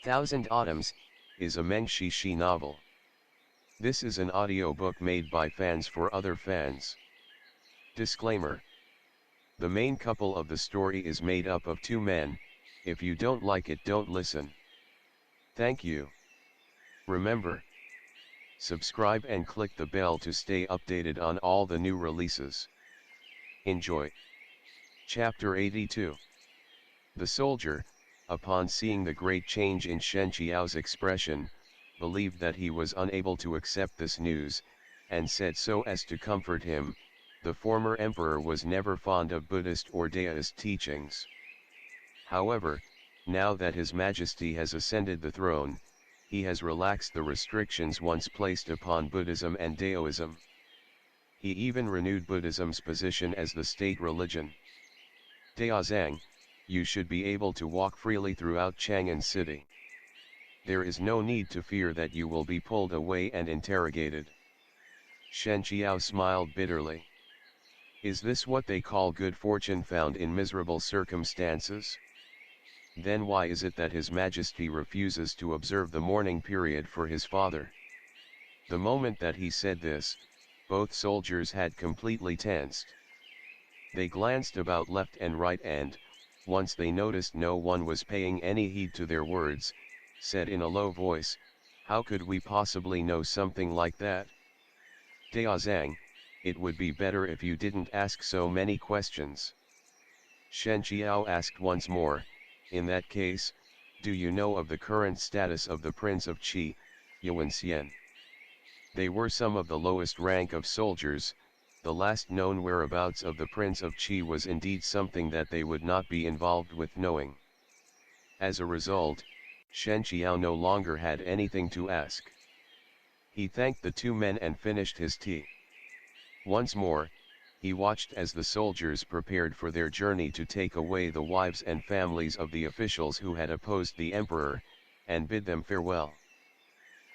Thousand Autumns, is a Meng Xi Shi novel. This is an audiobook made by fans for other fans. Disclaimer. The main couple of the story is made up of two men. If you don't like it, don't listen. Thank you. Remember, subscribe and click the bell to stay updated on all the new releases. Enjoy. Chapter 82. The soldier, upon seeing the great change in Shen Qiao's expression, believed that he was unable to accept this news, and said so as to comfort him. The former emperor was never fond of Buddhist or Daoist teachings. However, now that His Majesty has ascended the throne, he has relaxed the restrictions once placed upon Buddhism and Daoism. He even renewed Buddhism's position as the state religion. Daozang, you should be able to walk freely throughout Chang'an city. There is no need to fear that you will be pulled away and interrogated. Shen Qiao smiled bitterly. Is this what they call good fortune found in miserable circumstances? Then why is it that His Majesty refuses to observe the mourning period for his father? The moment that he said this, both soldiers had completely tensed. They glanced about left and right and, once they noticed no one was paying any heed to their words, said in a low voice, "How could we possibly know something like that? Daozang, it would be better if you didn't ask so many questions." Shen Qiao asked once more, "In that case, do you know of the current status of the Prince of Qi, Yuan Xian?" They were some of the lowest rank of soldiers. The last known whereabouts of the Prince of Qi was indeed something that they would not be involved with knowing. As a result, Shen Qiao no longer had anything to ask. He thanked the two men and finished his tea. Once more, he watched as the soldiers prepared for their journey to take away the wives and families of the officials who had opposed the emperor, and bid them farewell.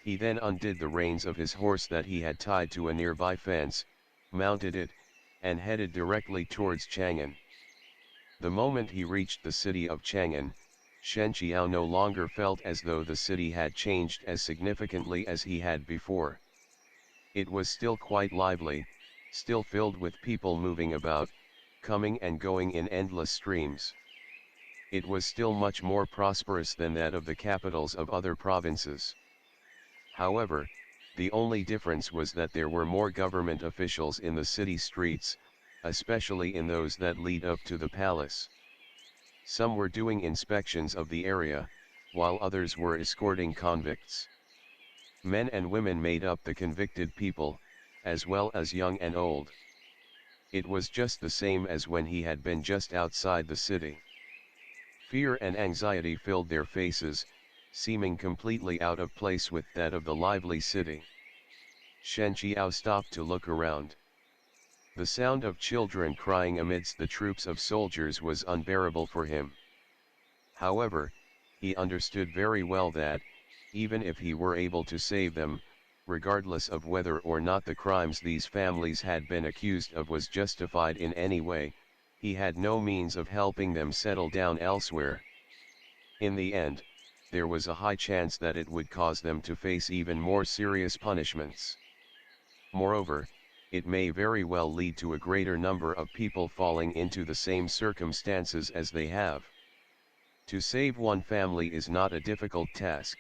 He then undid the reins of his horse that he had tied to a nearby fence, mounted it, and headed directly towards Chang'an. The moment he reached the city of Chang'an, Shen Qiao no longer felt as though the city had changed as significantly as he had before. It was still quite lively, still filled with people moving about, coming and going in endless streams. It was still much more prosperous than that of the capitals of other provinces. However, the only difference was that there were more government officials in the city streets, especially in those that lead up to the palace. Some were doing inspections of the area, while others were escorting convicts. Men and women made up the convicted people, as well as young and old. It was just the same as when he had been just outside the city. Fear and anxiety filled their faces, seeming completely out of place with that of the lively city. Shen Qiao stopped to look around. The sound of children crying amidst the troops of soldiers was unbearable for him. However, he understood very well that, even if he were able to save them, regardless of whether or not the crimes these families had been accused of was justified in any way, he had no means of helping them settle down elsewhere. In the end, there was a high chance that it would cause them to face even more serious punishments. Moreover, it may very well lead to a greater number of people falling into the same circumstances as they have. To save one family is not a difficult task.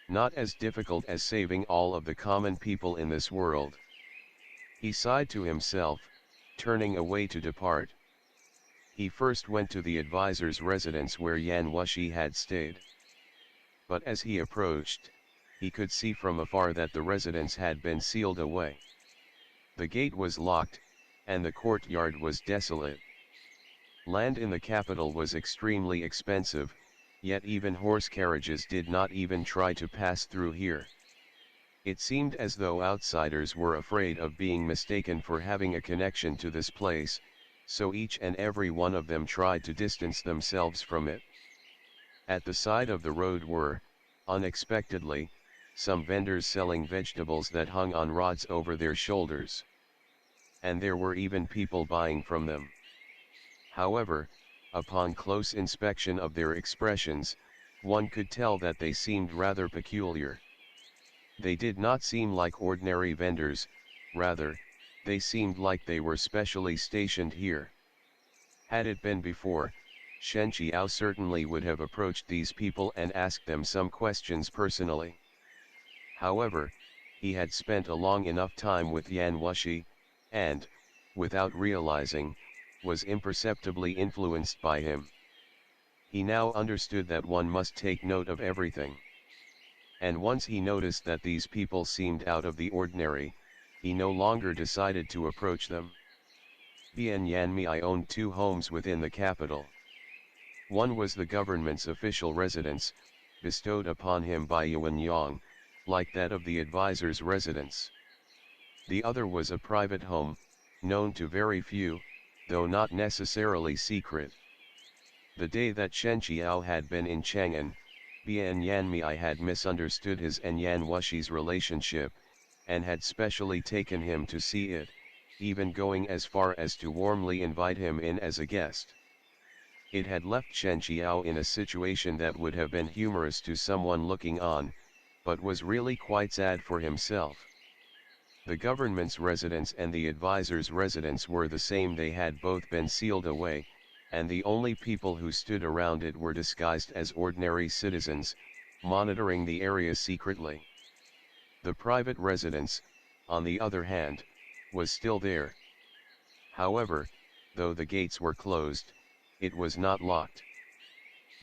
Not as difficult as saving all of the common people in this world. He sighed to himself, turning away to depart. He first went to the advisor's residence where Yan Wushi had stayed. But as he approached, he could see from afar that the residence had been sealed away. The gate was locked, and the courtyard was desolate. Land in the capital was extremely expensive, yet even horse carriages did not even try to pass through here. It seemed as though outsiders were afraid of being mistaken for having a connection to this place, so each and every one of them tried to distance themselves from it. At the side of the road were, unexpectedly, some vendors selling vegetables that hung on rods over their shoulders. And there were even people buying from them. However, upon close inspection of their expressions, one could tell that they seemed rather peculiar. They did not seem like ordinary vendors, rather, they seemed like they were specially stationed here. Had it been before, Shen Qiao certainly would have approached these people and asked them some questions personally. However, he had spent a long enough time with Yan Wushi, and, without realizing, was imperceptibly influenced by him. He now understood that one must take note of everything. And once he noticed that these people seemed out of the ordinary, he no longer decided to approach them. Bian Yanmei owned two homes within the capital. One was the government's official residence, bestowed upon him by Yuan Yang, like that of the advisor's residence. The other was a private home, known to very few, though not necessarily secret. The day that Shen Qiao had been in Chang'an, Bian Yanmei had misunderstood his and Yan Wushi's relationship, and had specially taken him to see it, even going as far as to warmly invite him in as a guest. It had left Shen Qiao in a situation that would have been humorous to someone looking on, but was really quite sad for himself. The government's residence and the advisor's residence were the same. They had both been sealed away, and the only people who stood around it were disguised as ordinary citizens, monitoring the area secretly. The private residence, on the other hand, was still there. However, though the gates were closed, it was not locked.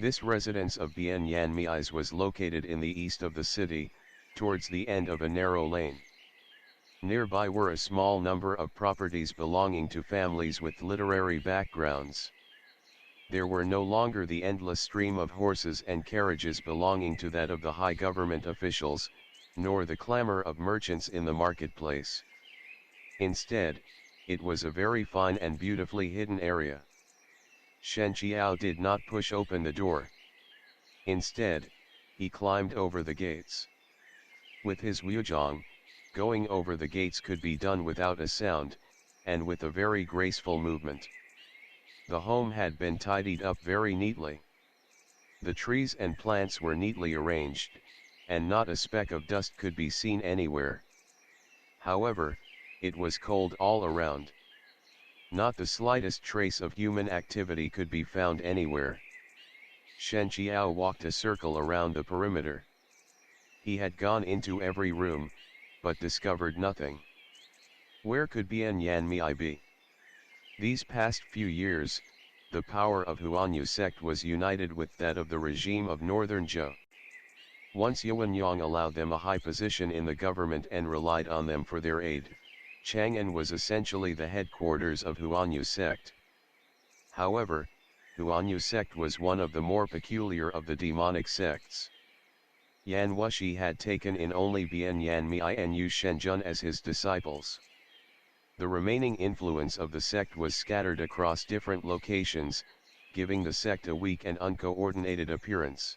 This residence of Bian Yanmei's was located in the east of the city, towards the end of a narrow lane. Nearby were a small number of properties belonging to families with literary backgrounds. There were no longer the endless stream of horses and carriages belonging to that of the high government officials, nor the clamor of merchants in the marketplace. Instead, it was a very fine and beautifully hidden area. Shen Qiao did not push open the door. Instead, he climbed over the gates. With his wuzhong, going over the gates could be done without a sound, and with a very graceful movement. The home had been tidied up very neatly. The trees and plants were neatly arranged, and not a speck of dust could be seen anywhere. However, it was cold all around. Not the slightest trace of human activity could be found anywhere. Shen Qiao walked a circle around the perimeter. He had gone into every room, but discovered nothing. Where could Bian Yanmei be? These past few years, the power of Huanyu sect was united with that of the regime of Northern Zhou. Once Yuan Yang allowed them a high position in the government and relied on them for their aid, Chang'an was essentially the headquarters of Huanyu sect. However, Huanyu sect was one of the more peculiar of the demonic sects. Yan Wushi had taken in only Bian Yanmei and Yu Shenjun as his disciples. The remaining influence of the sect was scattered across different locations, giving the sect a weak and uncoordinated appearance.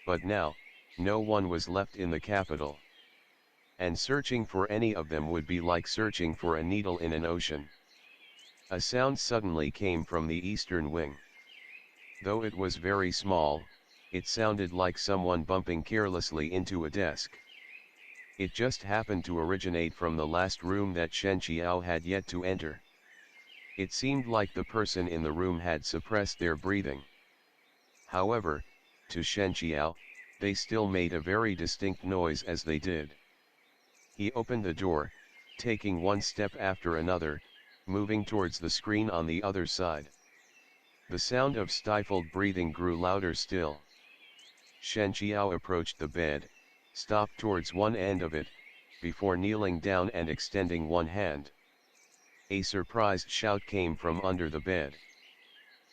But now, no one was left in the capital. And searching for any of them would be like searching for a needle in an ocean. A sound suddenly came from the eastern wing. Though it was very small, it sounded like someone bumping carelessly into a desk. It just happened to originate from the last room that Shen Qiao had yet to enter. It seemed like the person in the room had suppressed their breathing. However, to Shen Qiao, they still made a very distinct noise as they did. He opened the door, taking one step after another, moving towards the screen on the other side. The sound of stifled breathing grew louder still. Shen Qiao approached the bed, stopped towards one end of it, before kneeling down and extending one hand. A surprised shout came from under the bed.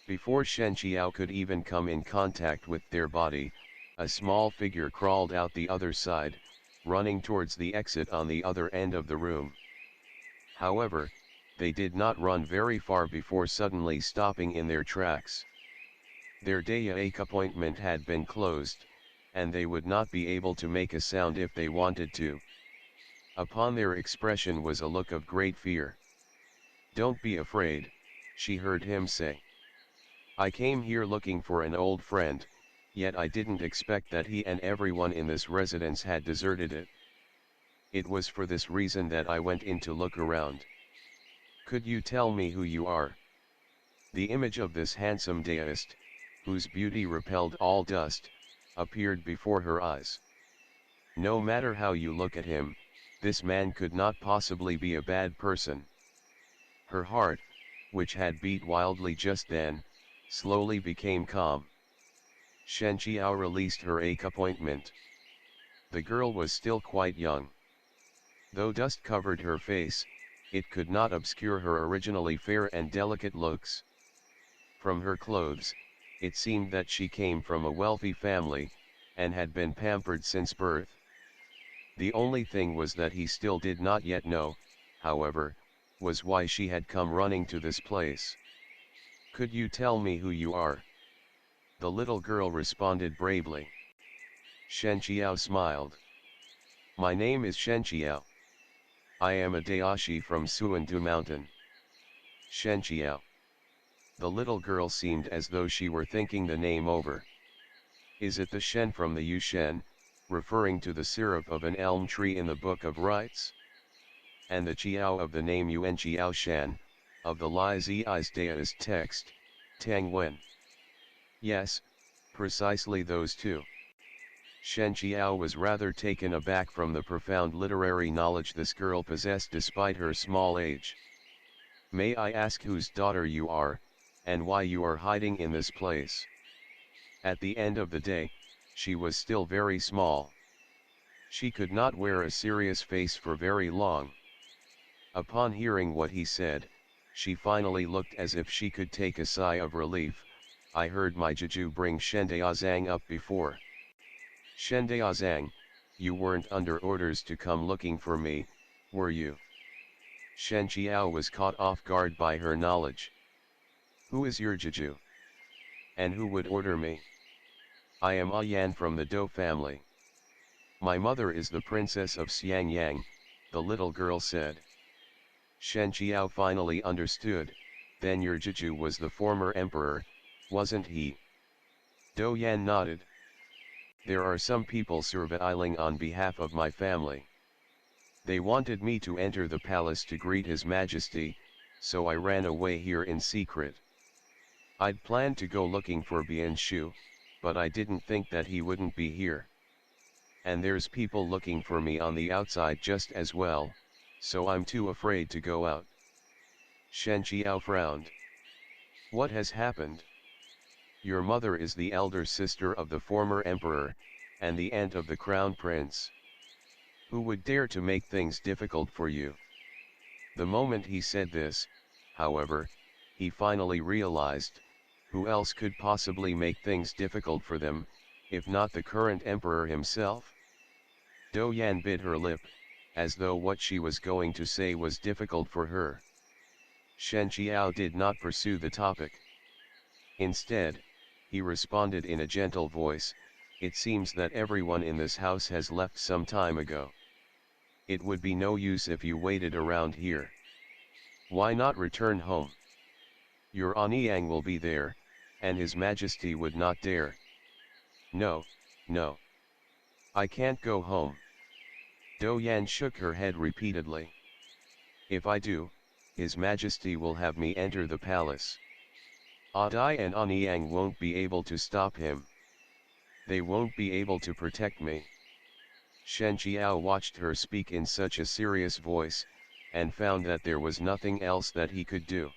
Before Shen Qiao could even come in contact with their body, a small figure crawled out the other side, running towards the exit on the other end of the room. However, they did not run very far before suddenly stopping in their tracks. Their Daoist appointment had been closed, and they would not be able to make a sound if they wanted to. Upon their expression was a look of great fear. "Don't be afraid," she heard him say. "I came here looking for an old friend, yet I didn't expect that he and everyone in this residence had deserted it. It was for this reason that I went in to look around. Could you tell me who you are? The image of this handsome Daoist, whose beauty repelled all dust, appeared before her eyes. No matter how you look at him, this man could not possibly be a bad person. Her heart, which had beat wildly just then, slowly became calm. Shen Qiao released her appointment. The girl was still quite young. Though dust covered her face, it could not obscure her originally fair and delicate looks. From her clothes, it seemed that she came from a wealthy family, and had been pampered since birth. The only thing was that he still did not yet know, however, was why she had come running to this place. Could you tell me who you are? The little girl responded bravely. Shen Qiao smiled. My name is Shen Qiao. I am a Daoist from Xuandu mountain. Shen Qiao. The little girl seemed as though she were thinking the name over. Is it the Shen from the Yu Shen, referring to the syrup of an elm tree in the Book of Rites? And the Qiao of the name Yuan Qiao Shan, of the Li Zi's Daoist text, Tang Wen? Yes, precisely those two. Shen Qiao was rather taken aback from the profound literary knowledge this girl possessed despite her small age. May I ask whose daughter you are, and why you are hiding in this place? At the end of the day, she was still very small. She could not wear a serious face for very long. Upon hearing what he said, she finally looked as if she could take a sigh of relief. I heard my Jeju bring Shendaozang up before. Shendaozang, you weren't under orders to come looking for me, were you? Shen Qiao was caught off guard by her knowledge. Who is your Jeju? And who would order me? I am A Yan from the Dou family. My mother is the princess of Xiangyang, the little girl said. Shen Qiao finally understood, then your Jeju was the former emperor, wasn't he? Dou Yan nodded. There are some people surveilling on behalf of my family. They wanted me to enter the palace to greet His Majesty, so I ran away here in secret. I'd planned to go looking for Bian Shu, but I didn't think that he wouldn't be here. And there's people looking for me on the outside just as well, so I'm too afraid to go out. Shen Qiao frowned. What has happened? Your mother is the elder sister of the former emperor, and the aunt of the crown prince. Who would dare to make things difficult for you? The moment he said this, however, he finally realized, who else could possibly make things difficult for them, if not the current emperor himself? Dou Yan bit her lip, as though what she was going to say was difficult for her. Shen Qiao did not pursue the topic. Instead, he responded in a gentle voice, it seems that everyone in this house has left some time ago. It would be no use if you waited around here. Why not return home? Your Anyang will be there, and His Majesty would not dare. No, no. I can't go home. Dou Yan shook her head repeatedly. If I do, His Majesty will have me enter the palace. AUD and Anyang won't be able to stop him. They won't be able to protect me. Shen Qiao watched her speak in such a serious voice, and found that there was nothing else that he could do.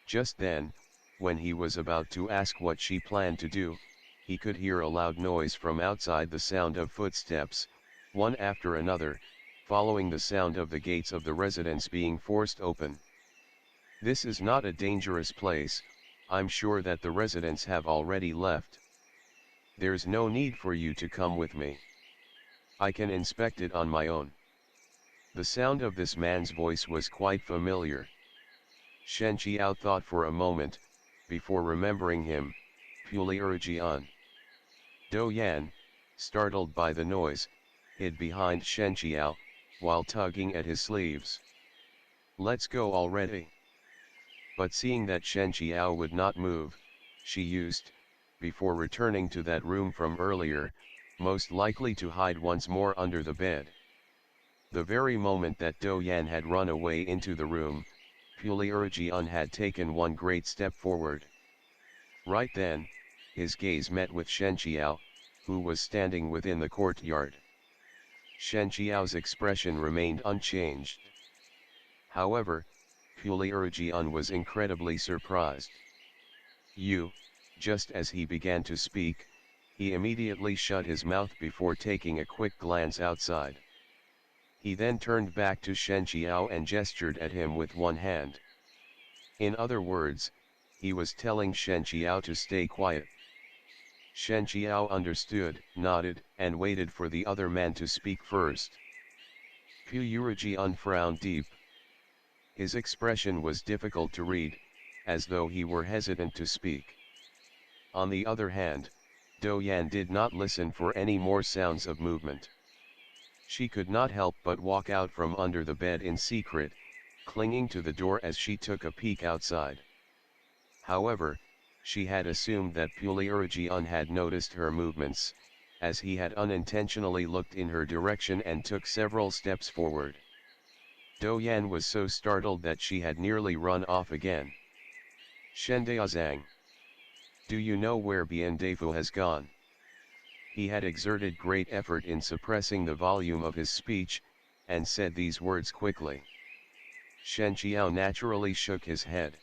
Just then, when he was about to ask what she planned to do, he could hear a loud noise from outside, the sound of footsteps, one after another, following the sound of the gates of the residence being forced open. This is not a dangerous place, I'm sure that the residents have already left. There's no need for you to come with me. I can inspect it on my own. The sound of this man's voice was quite familiar. Shen Qiao thought for a moment, before remembering him, Puli Urjian. Dou Yan, startled by the noise, hid behind Shen Qiao, while tugging at his sleeves. Let's go already. But seeing that Shen Qiao would not move, she used, before returning to that room from earlier, most likely to hide once more under the bed. The very moment that Do Yan had run away into the room, Puliurgian had taken one great step forward. Right then, his gaze met with Shen Qiao, who was standing within the courtyard. Shen Qiao's expression remained unchanged. However, Puliurgian was incredibly surprised. Just as he began to speak, he immediately shut his mouth before taking a quick glance outside. He then turned back to Shen Qiao and gestured at him with one hand. In other words, he was telling Shen Qiao to stay quiet. Shen Qiao understood, nodded, and waited for the other man to speak first. Puliurgian frowned deep. His expression was difficult to read, as though he were hesitant to speak. On the other hand, Do Yan did not listen for any more sounds of movement. She could not help but walk out from under the bed in secret, clinging to the door as she took a peek outside. However, she had assumed that Puliurgian had noticed her movements, as he had unintentionally looked in her direction and took several steps forward. Do Yan was so startled that she had nearly run off again. Shendeazang. Do you know where Bien Defu has gone? He had exerted great effort in suppressing the volume of his speech, and said these words quickly. Shen Qiao naturally shook his head.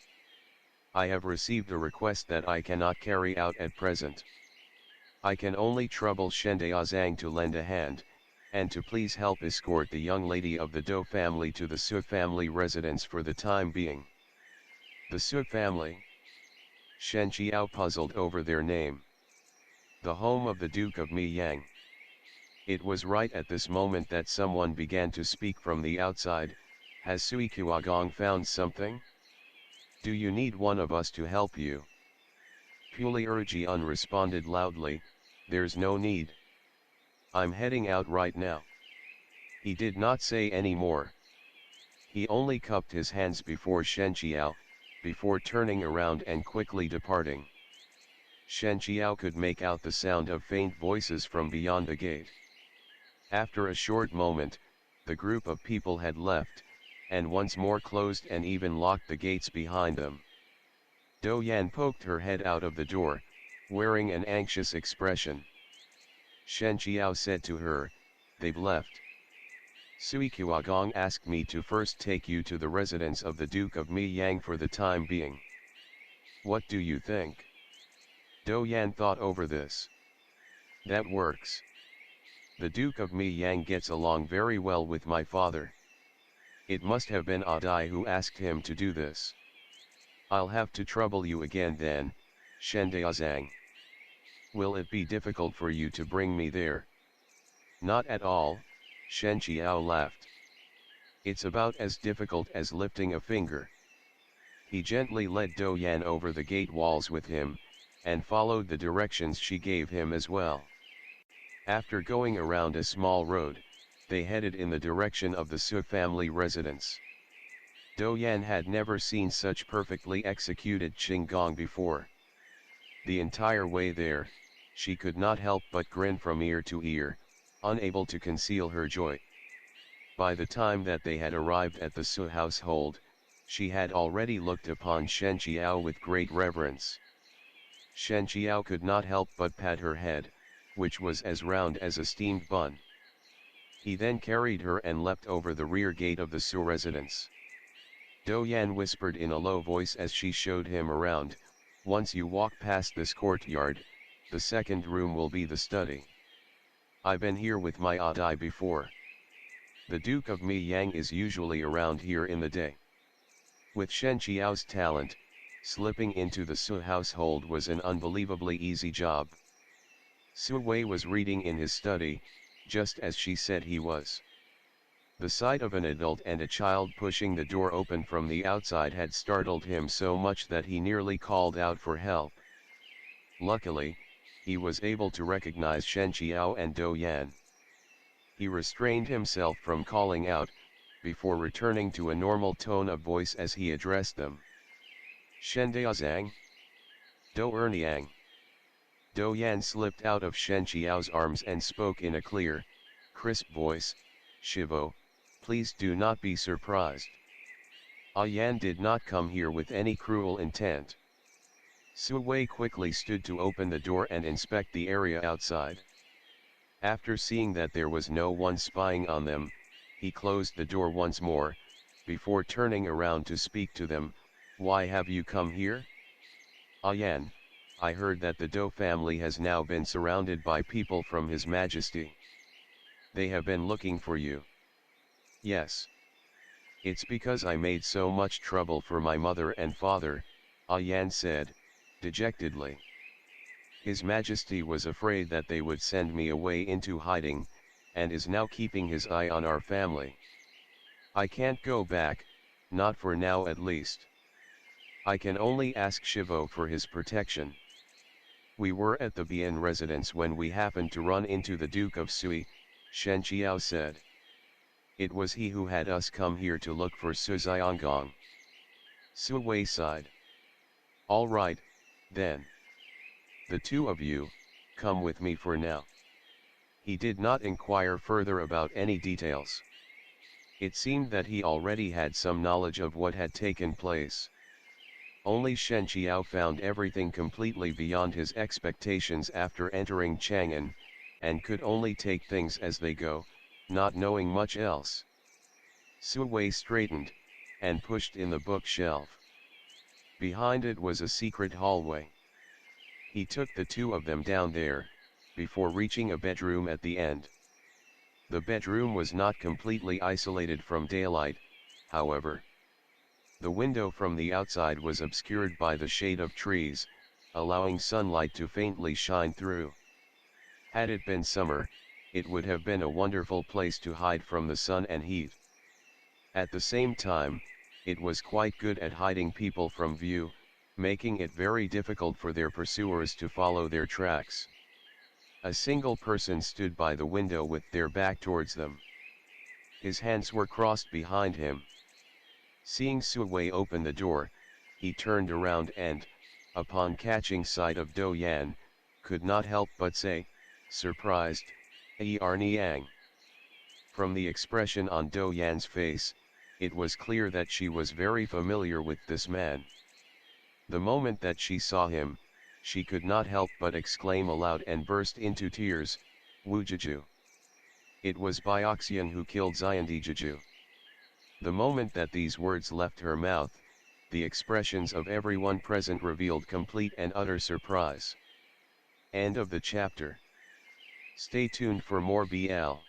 I have received a request that I cannot carry out at present. I can only trouble Shendeazang to lend a hand, and to please help escort the young lady of the Do family to the Su family residence for the time being. The Su family? Shen Qiao puzzled over their name. The home of the Duke of Miyang. It was right at this moment that someone began to speak from the outside. Has Sui Qiuagong found something? Do you need one of us to help you? Puliurgian responded loudly, there's no need. I'm heading out right now. He did not say any more. He only cupped his hands before Shen Qiao, before turning around and quickly departing. Shen Qiao could make out the sound of faint voices from beyond the gate. After a short moment, the group of people had left, and once more closed and even locked the gates behind them. Do Yan poked her head out of the door, wearing an anxious expression. Shen Qiao said to her, they've left. Sui Qiuagong asked me to first take you to the residence of the Duke of Miyang for the time being. What do you think? Do Yan thought over this. That works. The Duke of Miyang gets along very well with my father. It must have been AUD who asked him to do this. I'll have to trouble you again then, Shendeazang. Will it be difficult for you to bring me there? Not at all, Shen Qiao laughed. It's about as difficult as lifting a finger. He gently led Do Yan over the gate walls with him, and followed the directions she gave him as well. After going around a small road, they headed in the direction of the Su family residence. Do Yan had never seen such perfectly executed qinggong before. The entire way there, she could not help but grin from ear to ear, unable to conceal her joy. By the time that they had arrived at the Su household, she had already looked upon Shen Qiao with great reverence. Shen Qiao could not help but pat her head, which was as round as a steamed bun. He then carried her and leapt over the rear gate of the Su residence. Do Yan whispered in a low voice as she showed him around, once you walk past this courtyard, the second room will be the study. I've been here with my AUD before. The Duke of Miyang is usually around here in the day. With Shen Qiao's talent, slipping into the Su household was an unbelievably easy job. Su Wei was reading in his study, just as she said he was. The sight of an adult and a child pushing the door open from the outside had startled him so much that he nearly called out for help. Luckily, he was able to recognize Shen Qiao and Do Yan. He restrained himself from calling out, before returning to a normal tone of voice as he addressed them. Shendeazang? Do Erniang? Do Yan slipped out of Shen Qiao's arms and spoke in a clear, crisp voice, "Shivo, please do not be surprised. Yan did not come here with any cruel intent." Su Wei quickly stood to open the door and inspect the area outside. After seeing that there was no one spying on them, he closed the door once more, before turning around to speak to them. "Why have you come here? Yan, I heard that the Dou family has now been surrounded by people from His Majesty. They have been looking for you." "Yes. It's because I made so much trouble for my mother and father," Yan said, dejectedly. "His Majesty was afraid that they would send me away into hiding, and is now keeping his eye on our family. I can't go back, not for now at least. I can only ask Shivo for his protection. We were at the Bian residence when we happened to run into the Duke of Sui," Shen Qiao said. "It was he who had us come here to look for Su Xianggong." Su Wei sighed. "All right, then. The two of you, come with me for now." He did not inquire further about any details. It seemed that he already had some knowledge of what had taken place. Only Shen Qiao found everything completely beyond his expectations after entering Chang'an, and could only take things as they go, not knowing much else. Su Wei straightened, and pushed in the bookshelf. Behind it was a secret hallway. He took the two of them down there, before reaching a bedroom at the end. The bedroom was not completely isolated from daylight, however. The window from the outside was obscured by the shade of trees, allowing sunlight to faintly shine through. Had it been summer, it would have been a wonderful place to hide from the sun and heat. At the same time, it was quite good at hiding people from view, making it very difficult for their pursuers to follow their tracks. A single person stood by the window with their back towards them. His hands were crossed behind him. Seeing Su Wei open the door, he turned around and, upon catching sight of Do Yan, could not help but say, surprised, "Er Niang." From the expression on Do Yan's face, it was clear that she was very familiar with this man. The moment that she saw him, she could not help but exclaim aloud and burst into tears, "Wujiju! It was Bioxian who killed Xiandijiju." The moment that these words left her mouth, the expressions of everyone present revealed complete and utter surprise. End of the chapter. Stay tuned for more BL.